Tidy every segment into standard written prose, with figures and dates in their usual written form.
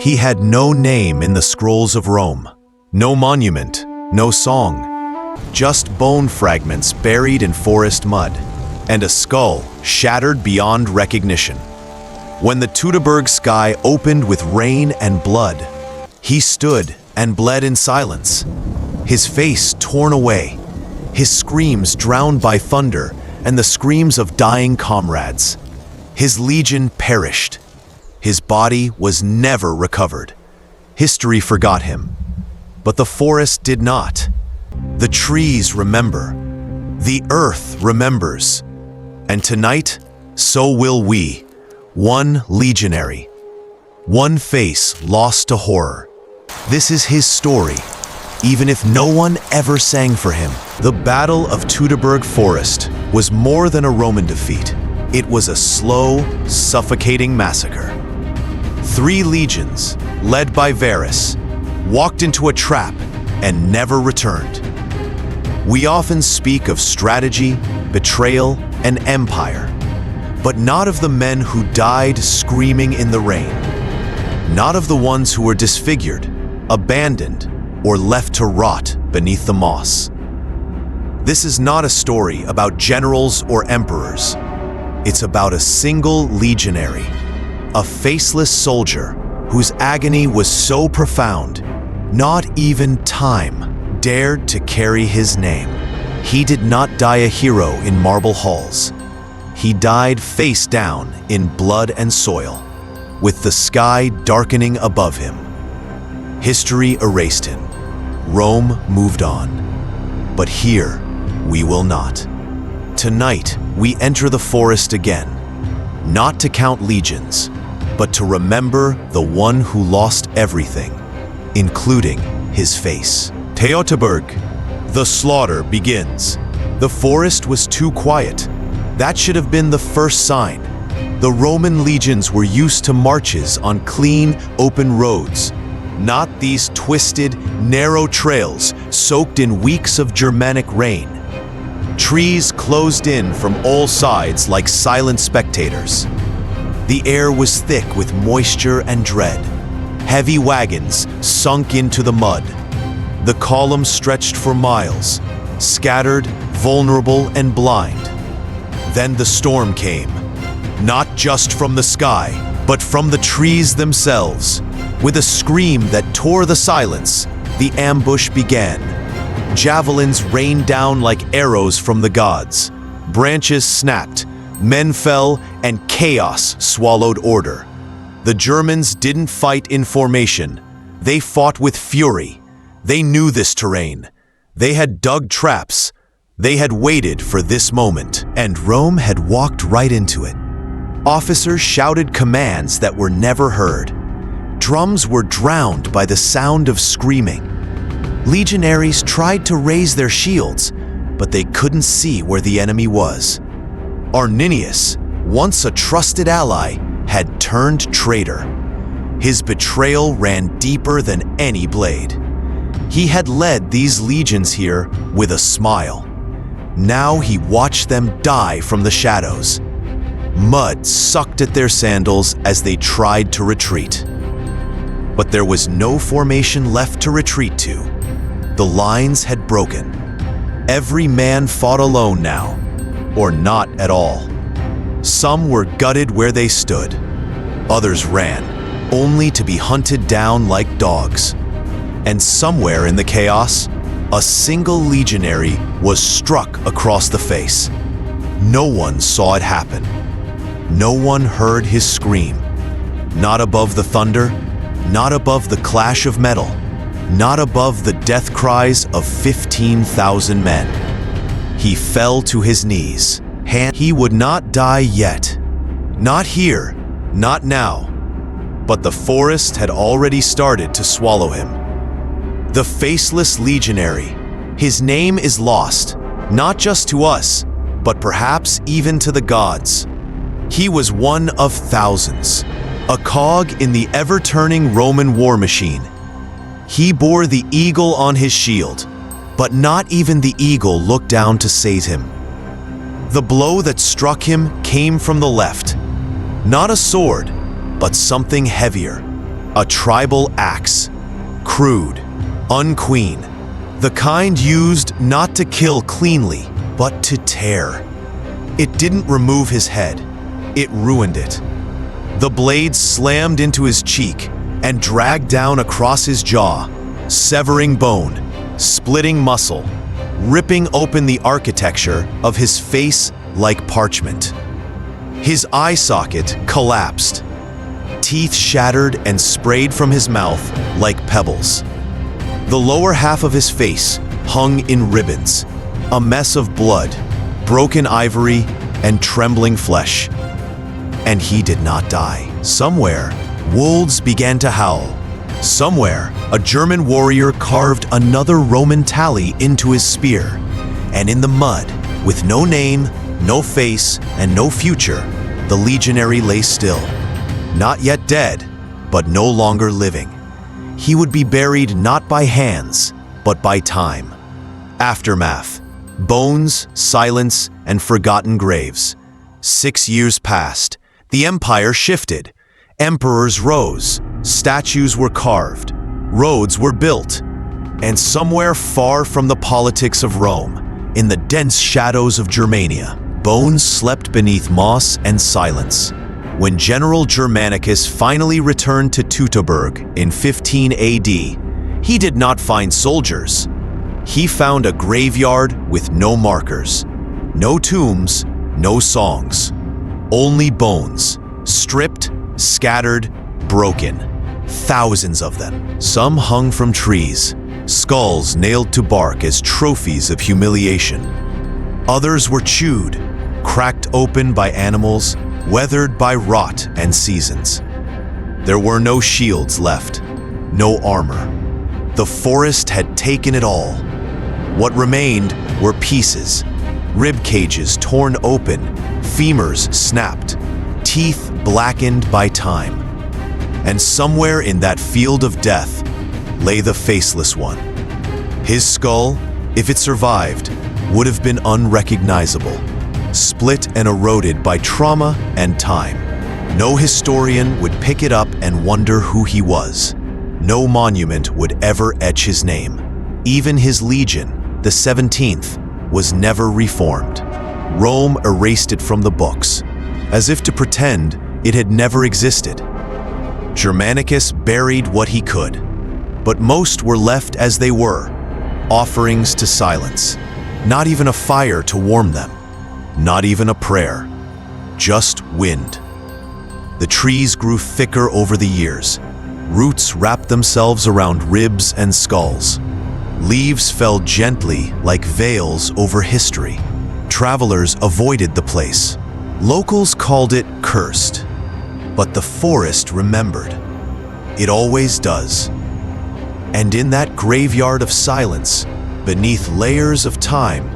He had no name in the scrolls of Rome, no monument, no song, just bone fragments buried in forest mud, and a skull shattered beyond recognition. When the Teutoburg sky opened with rain and blood, he stood and bled in silence, his face torn away, his screams drowned by thunder and the screams of dying comrades. His legion perished. His body was never recovered. History forgot him, but the forest did not. The trees remember. The earth remembers. And tonight, so will we. One legionary. One face lost to horror. This is his story, even if no one ever sang for him. The Battle of Teutoburg Forest was more than a Roman defeat. It was a slow, suffocating massacre. 3 legions, led by Varus, walked into a trap and never returned. We often speak of strategy, betrayal, and empire, but not of the men who died screaming in the rain. Not of the ones who were disfigured, abandoned, or left to rot beneath the moss. This is not a story about generals or emperors. It's about a single legionary, a faceless soldier whose agony was so profound, not even time dared to carry his name. He did not die a hero in marble halls. He died face down in blood and soil, with the sky darkening above him. History erased him. Rome moved on. But here, we will not. Tonight, we enter the forest again, not to count legions, but to remember the one who lost everything, including his face. Teutoburg. The slaughter begins. The forest was too quiet. That should have been the first sign. The Roman legions were used to marches on clean, open roads, not these twisted, narrow trails soaked in weeks of Germanic rain. Trees closed in from all sides like silent spectators. The air was thick with moisture and dread. Heavy wagons sunk into the mud. The columns stretched for miles, scattered, vulnerable, and blind. Then the storm came, not just from the sky, but from the trees themselves. With a scream that tore the silence, the ambush began. Javelins rained down like arrows from the gods. Branches snapped, men fell, and chaos swallowed order. The Germans didn't fight in formation. They fought with fury. They knew this terrain. They had dug traps. They had waited for this moment, and Rome had walked right into it. Officers shouted commands that were never heard. Drums were drowned by the sound of screaming. Legionaries tried to raise their shields, but they couldn't see where the enemy was. Arminius, once a trusted ally, had turned traitor. His betrayal ran deeper than any blade. He had led these legions here with a smile. Now he watched them die from the shadows. Mud sucked at their sandals as they tried to retreat. But there was no formation left to retreat to. The lines had broken. Every man fought alone now, or not at all. Some were gutted where they stood. Others ran, only to be hunted down like dogs. And somewhere in the chaos, a single legionary was struck across the face. No one saw it happen. No one heard his scream. Not above the thunder, not above the clash of metal, not above the death cries of 15,000 men. He fell to his knees. He would not die yet. Not here, not now. But the forest had already started to swallow him. The faceless legionary. His name is lost, not just to us, but perhaps even to the gods. He was one of thousands, a cog in the ever-turning Roman war machine. He bore the eagle on his shield, but not even the eagle looked down to seize him. The blow that struck him came from the left. Not a sword, but something heavier. A tribal axe. Crude, unqueen. The kind used not to kill cleanly, but to tear. It didn't remove his head. It ruined it. The blade slammed into his cheek and dragged down across his jaw, severing bone, splitting muscle, ripping open the architecture of his face like parchment. His eye socket collapsed. Teeth shattered and sprayed from his mouth like pebbles. The lower half of his face hung in ribbons, a mess of blood, broken ivory, and trembling flesh. And he did not die. Somewhere, wolves began to howl. Somewhere, a German warrior carved another Roman tally into his spear. And in the mud, with no name, no face, and no future, the legionary lay still. Not yet dead, but no longer living. He would be buried not by hands, but by time. Aftermath. Bones, silence, and forgotten graves. 6 years passed. The empire shifted. Emperors rose. Statues were carved. Roads were built. And somewhere far from the politics of Rome, in the dense shadows of Germania, bones slept beneath moss and silence. When General Germanicus finally returned to Teutoburg in 15 AD, he did not find soldiers. He found a graveyard with no markers, no tombs, no songs. Only bones, stripped, scattered, broken. Thousands of them. Some hung from trees, skulls nailed to bark as trophies of humiliation. Others were chewed, cracked open by animals, weathered by rot and seasons. There were no shields left, no armor. The forest had taken it all. What remained were pieces, rib cages torn open, femurs snapped, teeth blackened by time. And somewhere in that field of death lay the faceless one. His skull, if it survived, would have been unrecognizable, split and eroded by trauma and time. No historian would pick it up and wonder who he was. No monument would ever etch his name. Even his legion, the 17th, was never reformed. Rome erased it from the books, as if to pretend it had never existed. Germanicus buried what he could, but most were left as they were, offerings to silence. Not even a fire to warm them. Not even a prayer, just wind. The trees grew thicker over the years. Roots wrapped themselves around ribs and skulls. Leaves fell gently like veils over history. Travelers avoided the place. Locals called it cursed. But the forest remembered. It always does. And in that graveyard of silence, beneath layers of time,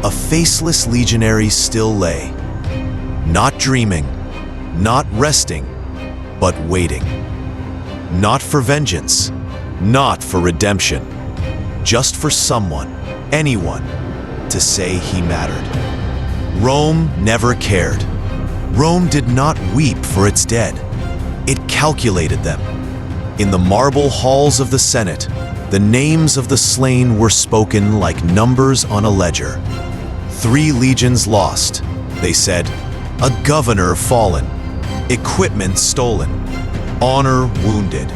a faceless legionary still lay, not dreaming, not resting, but waiting. Not for vengeance, not for redemption, just for someone, anyone, to say he mattered. Rome never cared. Rome did not weep for its dead. It calculated them. In the marble halls of the Senate, the names of the slain were spoken like numbers on a ledger. 3 legions lost, they said. A governor fallen. Equipment stolen. Honor wounded.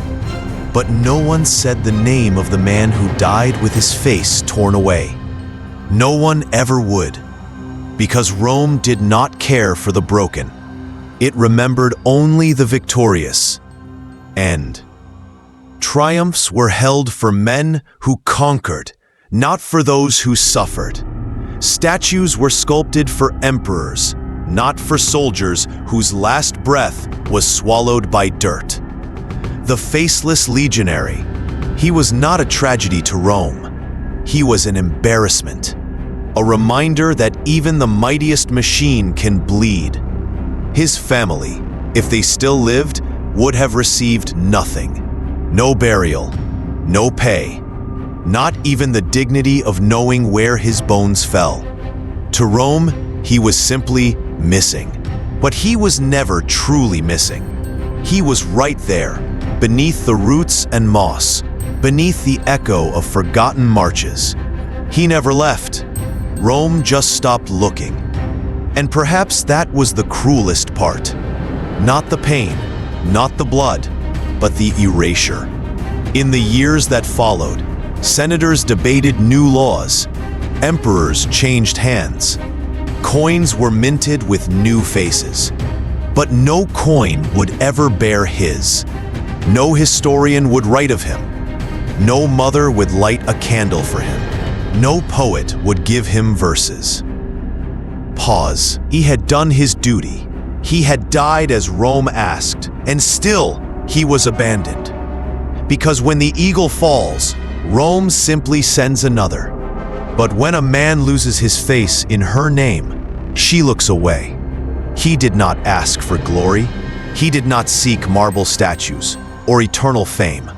But no one said the name of the man who died with his face torn away. No one ever would, because Rome did not care for the broken. It remembered only the victorious. And triumphs were held for men who conquered, not for those who suffered. Statues were sculpted for emperors, not for soldiers whose last breath was swallowed by dirt. The faceless legionary, he was not a tragedy to Rome. He was an embarrassment, a reminder that even the mightiest machine can bleed. His family, if they still lived, would have received nothing. No burial, no pay, not even the dignity of knowing where his bones fell. To Rome, he was simply missing. But he was never truly missing. He was right there, beneath the roots and moss, beneath the echo of forgotten marches. He never left. Rome just stopped looking. And perhaps that was the cruelest part. Not the pain, not the blood, but the erasure. In the years that followed, senators debated new laws, emperors changed hands, coins were minted with new faces. But no coin would ever bear his. No historian would write of him. No mother would light a candle for him. No poet would give him verses. Pause. He had done his duty. He had died as Rome asked, and still he was abandoned. Because when the eagle falls, Rome simply sends another. But when a man loses his face in her name, she looks away. He did not ask for glory. He did not seek marble statues or eternal fame.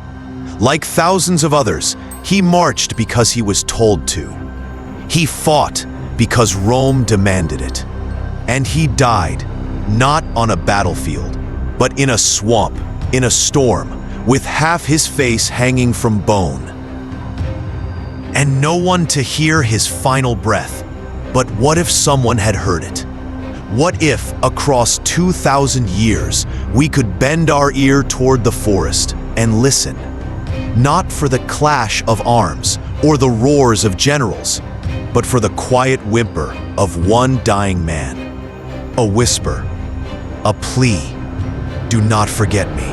Like thousands of others, he marched because he was told to. He fought because Rome demanded it. And he died, not on a battlefield, but in a swamp, in a storm, with half his face hanging from bone. And no one to hear his final breath. But what if someone had heard it? What if, across 2,000 years, we could bend our ear toward the forest and listen? Not for the clash of arms or the roars of generals, but for the quiet whimper of one dying man. A whisper, a plea, do not forget me.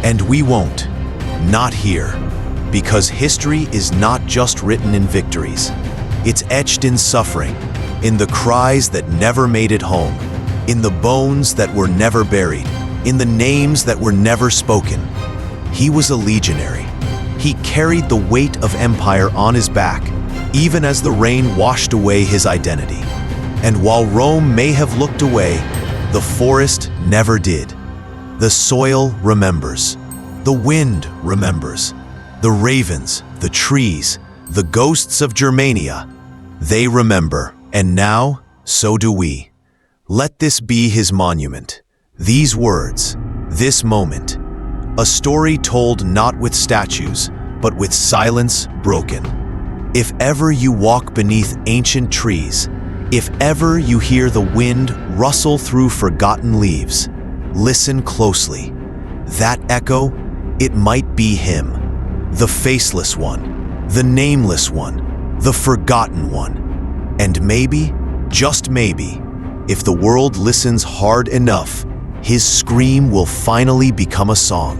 And we won't, not here, because history is not just written in victories. It's etched in suffering, in the cries that never made it home, in the bones that were never buried, in the names that were never spoken. He was a legionary. He carried the weight of empire on his back, even as the rain washed away his identity. And while Rome may have looked away, the forest never did. The soil remembers. The wind remembers. The ravens, the trees, the ghosts of Germania, they remember. And now, so do we. Let this be his monument. These words, this moment. A story told not with statues, but with silence broken. If ever you walk beneath ancient trees, if ever you hear the wind rustle through forgotten leaves, listen closely. That echo, it might be him. The faceless one, the nameless one, the forgotten one. And maybe, just maybe, if the world listens hard enough, his scream will finally become a song.